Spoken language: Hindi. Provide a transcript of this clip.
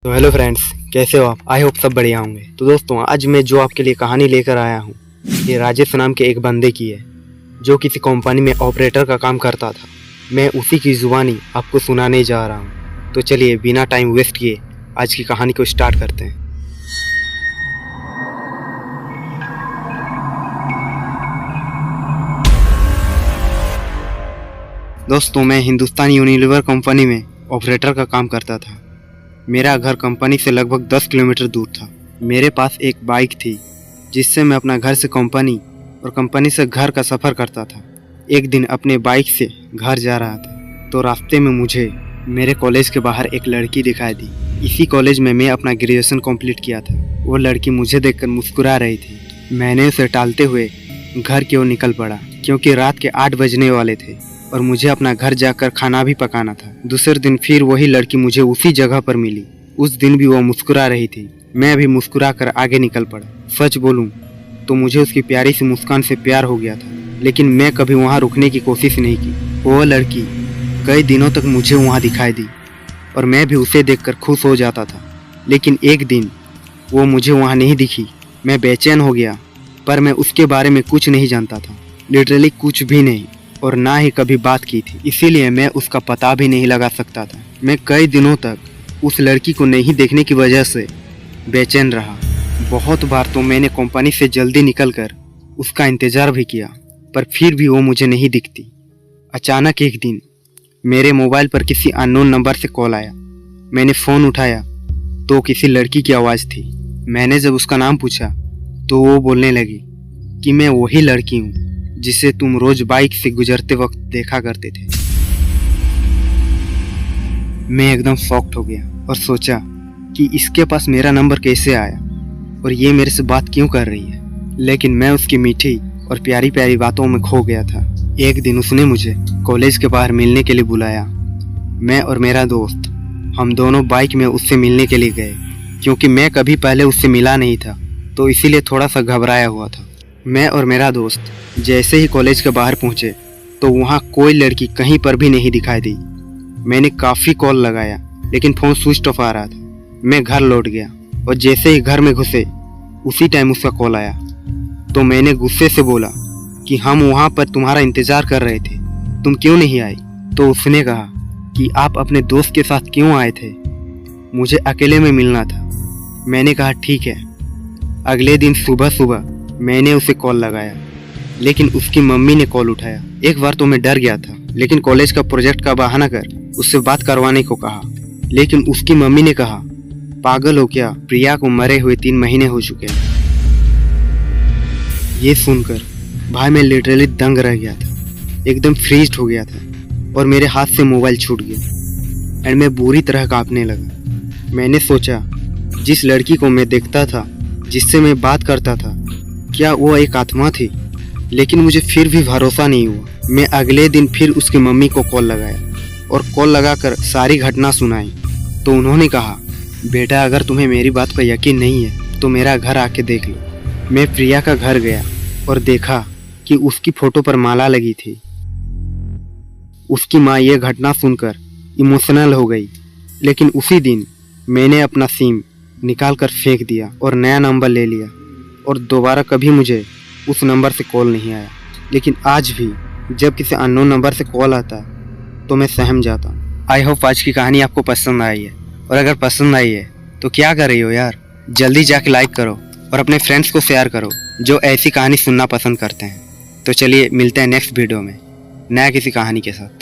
तो हेलो फ्रेंड्स, कैसे हो आप? आई होप सब बढ़िया होंगे। तो दोस्तों, आज मैं जो आपके लिए कहानी लेकर आया हूँ ये राजेश नाम के एक बंदे की है जो किसी कंपनी में ऑपरेटर का काम करता था। मैं उसी की जुबानी आपको सुनाने जा रहा हूँ। तो चलिए बिना टाइम वेस्ट किए आज की कहानी को स्टार्ट करते हैं। दोस्तों, मैं हिंदुस्तान यूनिलीवर कंपनी में ऑपरेटर का काम करता था। मेरा घर कंपनी से लगभग 10 किलोमीटर दूर था। मेरे पास एक बाइक थी जिससे मैं अपना घर से कंपनी और कंपनी से घर का सफ़र करता था। एक दिन अपने बाइक से घर जा रहा था तो रास्ते में मुझे मेरे कॉलेज के बाहर एक लड़की दिखाई दी। इसी कॉलेज में मैं अपना ग्रेजुएशन कंप्लीट किया था। वो लड़की मुझे देखकर मुस्कुरा रही थी। मैंने उसे टालते हुए घर की ओर निकल पड़ा क्योंकि रात के 8 बजने वाले थे और मुझे अपना घर जाकर खाना भी पकाना था। दूसरे दिन फिर वही लड़की मुझे उसी जगह पर मिली। उस दिन भी वो मुस्कुरा रही थी। मैं भी मुस्कुरा कर आगे निकल पड़ा। सच बोलूं तो मुझे उसकी प्यारी सी मुस्कान से प्यार हो गया था, लेकिन मैं कभी वहां रुकने की कोशिश नहीं की। वो लड़की कई दिनों तक मुझे वहां दिखाई दी और मैं भी उसे देखकर खुश हो जाता था। लेकिन एक दिन वो मुझे वहां नहीं दिखी। मैं बेचैन हो गया, पर मैं उसके बारे में कुछ नहीं जानता था, लिटरली कुछ भी नहीं, और ना ही कभी बात की थी। इसीलिए मैं उसका पता भी नहीं लगा सकता था। मैं कई दिनों तक उस लड़की को नहीं देखने की वजह से बेचैन रहा। बहुत बार तो मैंने कंपनी से जल्दी निकलकर उसका इंतज़ार भी किया, पर फिर भी वो मुझे नहीं दिखती। अचानक एक दिन मेरे मोबाइल पर किसी अननोन नंबर से कॉल आया। मैंने फ़ोन उठाया तो किसी लड़की की आवाज़ थी। मैंने जब उसका नाम पूछा तो वो बोलने लगी कि मैं वही लड़की हूँ जिसे तुम रोज बाइक से गुजरते वक्त देखा करते थे। मैं एकदम शॉक्ड हो गया और सोचा कि इसके पास मेरा नंबर कैसे आया और ये मेरे से बात क्यों कर रही है। लेकिन मैं उसकी मीठी और प्यारी प्यारी बातों में खो गया था। एक दिन उसने मुझे कॉलेज के बाहर मिलने के लिए बुलाया। मैं और मेरा दोस्त हम दोनों बाइक में उससे मिलने के लिए गए। क्योंकि मैं कभी पहले उससे मिला नहीं था तो इसीलिए थोड़ा सा घबराया हुआ था। मैं और मेरा दोस्त जैसे ही कॉलेज के बाहर पहुंचे तो वहां कोई लड़की कहीं पर भी नहीं दिखाई दी। मैंने काफ़ी कॉल लगाया लेकिन फ़ोन स्विच ऑफ आ रहा था। मैं घर लौट गया और जैसे ही घर में घुसे उसी टाइम उसका कॉल आया। तो मैंने गुस्से से बोला कि हम वहां पर तुम्हारा इंतज़ार कर रहे थे, तुम क्यों नहीं आई? तो उसने कहा कि आप अपने दोस्त के साथ क्यों आए थे, मुझे अकेले में मिलना था। मैंने कहा ठीक है। अगले दिन सुबह सुबह मैंने उसे कॉल लगाया लेकिन उसकी मम्मी ने कॉल उठाया। एक बार तो मैं डर गया था, लेकिन कॉलेज का प्रोजेक्ट का बहाना कर उससे बात करवाने को कहा। लेकिन उसकी मम्मी ने कहा पागल हो क्या, प्रिया को मरे हुए 3 महीने हो चुके हैं। ये सुनकर भाई मैं लिटरली दंग रह गया था, एकदम फ्रीज हो गया था और मेरे हाथ से मोबाइल छूट गया एंड मैं बुरी तरह कांपने लगा। मैंने सोचा जिस लड़की को मैं देखता था, जिससे मैं बात करता था, क्या वो एक आत्मा थी? लेकिन मुझे फिर भी भरोसा नहीं हुआ। मैं अगले दिन फिर उसकी मम्मी को कॉल लगाया और कॉल लगाकर सारी घटना सुनाई। तो उन्होंने कहा बेटा, अगर तुम्हें मेरी बात पर यकीन नहीं है तो मेरा घर आके देख लो। मैं प्रिया का घर गया और देखा कि उसकी फ़ोटो पर माला लगी थी। उसकी माँ ये घटना सुनकर इमोशनल हो गई। लेकिन उसी दिन मैंने अपना सिम निकाल कर फेंक दिया और नया नंबर ले लिया और दोबारा कभी मुझे उस नंबर से कॉल नहीं आया। लेकिन आज भी जब किसी अननोन नंबर से कॉल आता तो मैं सहम जाता। आई होप आज की कहानी आपको पसंद आई है, और अगर पसंद आई है तो क्या कर रही हो यार, जल्दी जाके लाइक करो और अपने फ्रेंड्स को शेयर करो जो ऐसी कहानी सुनना पसंद करते हैं। तो चलिए मिलते हैं नेक्स्ट वीडियो में नया किसी कहानी के साथ।